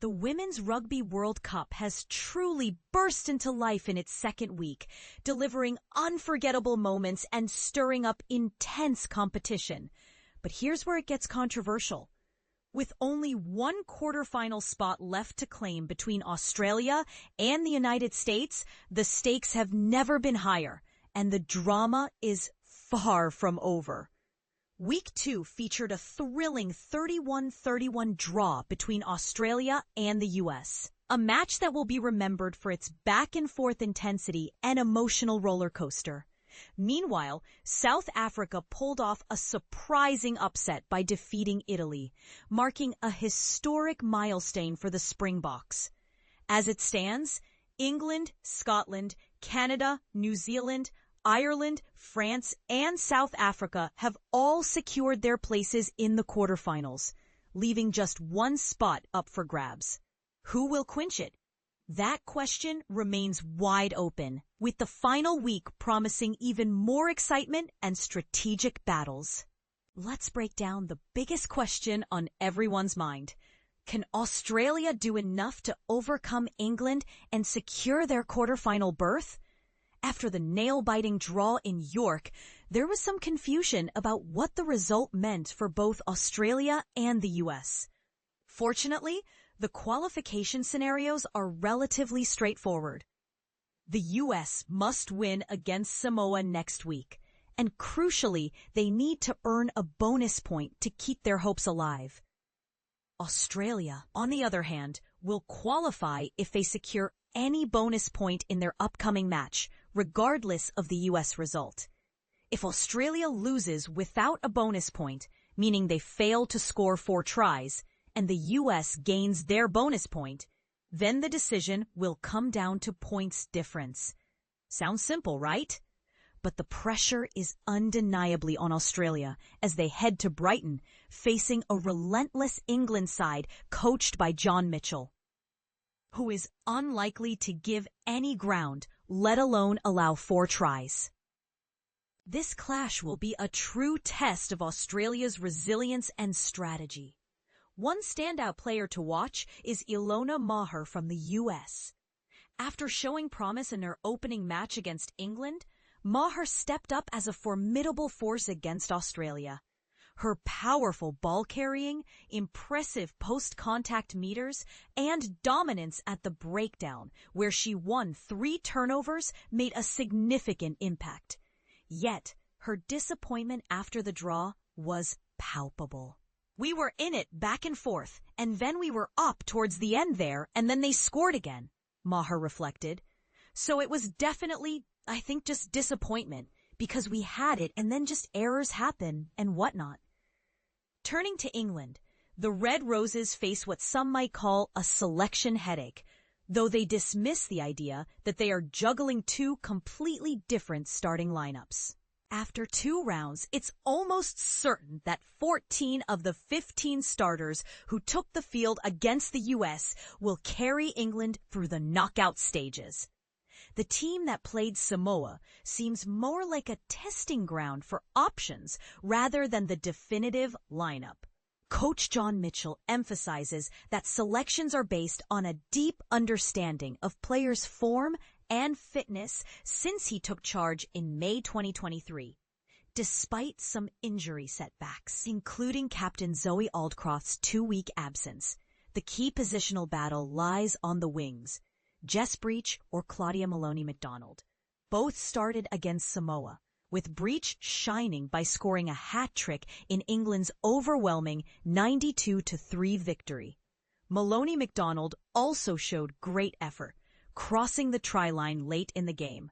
The Women's Rugby World Cup has truly burst into life in its second week, delivering unforgettable moments and stirring up intense competition. But here's where it gets controversial. With only one quarterfinal spot left to claim between Australia and the United States, the stakes have never been higher, and the drama is far from over. Week 2 featured a thrilling 31-31 draw between Australia and the US, a match that will be remembered for its back-and-forth intensity and emotional roller coaster. Meanwhile, South Africa pulled off a surprising upset by defeating Italy, marking a historic milestone for the Springboks. As it stands, England, Scotland, Canada, New Zealand, Ireland, France, and South Africa have all secured their places in the quarterfinals, leaving just one spot up for grabs. Who will clinch it? That question remains wide open, with the final week promising even more excitement and strategic battles. Let's break down the biggest question on everyone's mind. Can Australia do enough to overcome England and secure their quarterfinal berth? After the nail-biting draw in York, there was some confusion about what the result meant for both Australia and the US. Fortunately, the qualification scenarios are relatively straightforward. The US must win against Samoa next week, and crucially, they need to earn a bonus point to keep their hopes alive. Australia, on the other hand, will qualify if they secure any bonus point in their upcoming match, regardless of the US result. If Australia loses without a bonus point, meaning they fail to score 4 tries, and the US gains their bonus point, then the decision will come down to points difference. Sounds simple, right? But the pressure is undeniably on Australia as they head to Brighton, facing a relentless England side coached by John Mitchell, who is unlikely to give any ground, let alone allow 4 tries. This clash will be a true test of Australia's resilience and strategy. One standout player to watch is Ilona Maher from the US. After showing promise in her opening match against England, Maher stepped up as a formidable force against Australia. Her powerful ball carrying, impressive post-contact meters, and dominance at the breakdown, where she won 3 turnovers, made a significant impact. Yet, her disappointment after the draw was palpable. "We were in it back and forth, and then we were up towards the end there, and then they scored again," Maher reflected. "So it was definitely, I think, just disappointment, because we had it and then just errors happen and whatnot." Turning to England, the Red Roses face what some might call a selection headache, though they dismiss the idea that they are juggling 2 completely different starting lineups. After 2 rounds, it's almost certain that 14 of the 15 starters who took the field against the US will carry England through the knockout stages. The team that played Samoa seems more like a testing ground for options rather than the definitive lineup. Coach John Mitchell emphasizes that selections are based on a deep understanding of players' form and fitness since he took charge in May 2023. Despite some injury setbacks, including Captain Zoe Aldcroft's 2-week absence, the key positional battle lies on the wings. Jess Breach or Claudia Maloney-McDonald. Both started against Samoa, with Breach shining by scoring a hat trick in England's overwhelming 92-3 victory. Maloney-McDonald also showed great effort, crossing the try line late in the game.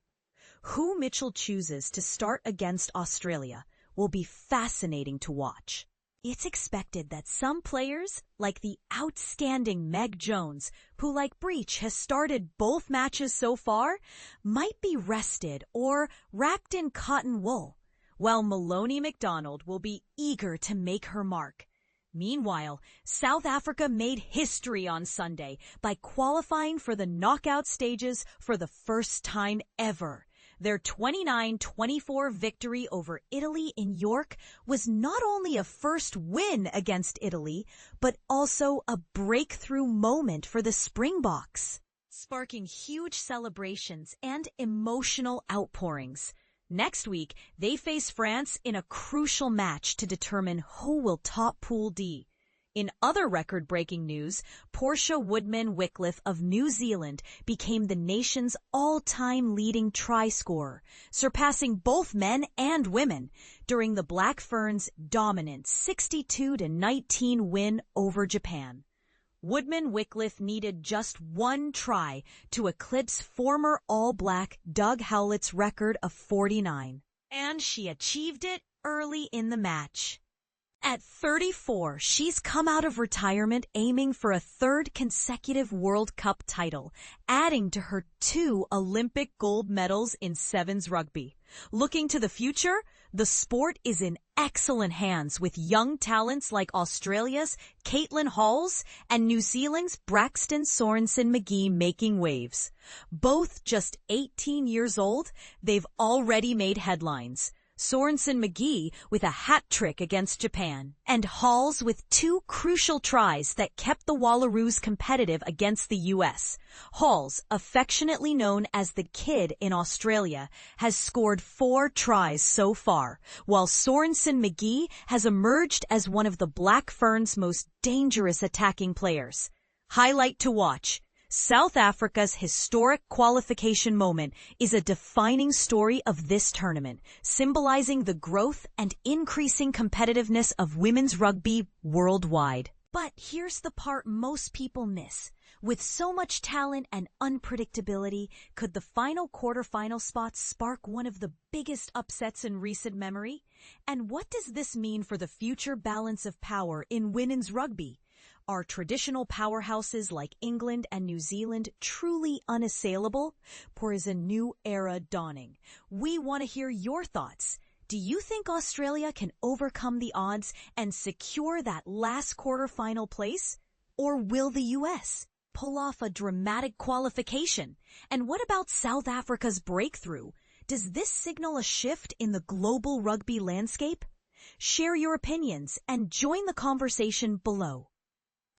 Who Mitchell chooses to start against Australia will be fascinating to watch. It's expected that some players, like the outstanding Meg Jones, who like Breach has started both matches so far, might be rested or wrapped in cotton wool, while Maloney-McDonald will be eager to make her mark. Meanwhile, South Africa made history on Sunday by qualifying for the knockout stages for the first time ever, Their 29-24 victory over Italy in York was not only a first win against Italy, but also a breakthrough moment for the Springboks, sparking huge celebrations and emotional outpourings. Next week, they face France in a crucial match to determine who will top Pool D. In other record-breaking news, Portia Woodman-Wickliffe of New Zealand became the nation's all-time leading try scorer, surpassing both men and women during the Black Ferns' dominant 62-19 win over Japan. Woodman-Wickliffe needed just one try to eclipse former All Black Doug Howlett's record of 49, and she achieved it early in the match. At 34, she's come out of retirement aiming for a third consecutive World Cup title, adding to her 2 Olympic gold medals in sevens rugby. Looking to the future, the sport is in excellent hands with young talents like Australia's Caitlyn Halse and New Zealand's Braxton Sorensen-McGee making waves. Both just 18 years old, they've already made headlines. Sorensen-McGee with a hat trick against Japan, and Halse with 2 crucial tries that kept the Wallaroos competitive against the U.S. Halse, affectionately known as the Kid in Australia, has scored 4 tries so far, while Sorensen-McGee has emerged as one of the Black Ferns' most dangerous attacking players. Highlight to watch. South Africa's historic qualification moment is a defining story of this tournament, symbolizing the growth and increasing competitiveness of women's rugby worldwide. But here's the part most people miss. With so much talent and unpredictability, could the final quarterfinal spots spark one of the biggest upsets in recent memory? And what does this mean for the future balance of power in women's rugby? Are traditional powerhouses like England and New Zealand truly unassailable, or is a new era dawning? We want to hear your thoughts. Do you think Australia can overcome the odds and secure that last quarterfinal place? Or will the U.S. pull off a dramatic qualification? And what about South Africa's breakthrough? Does this signal a shift in the global rugby landscape? Share your opinions and join the conversation below.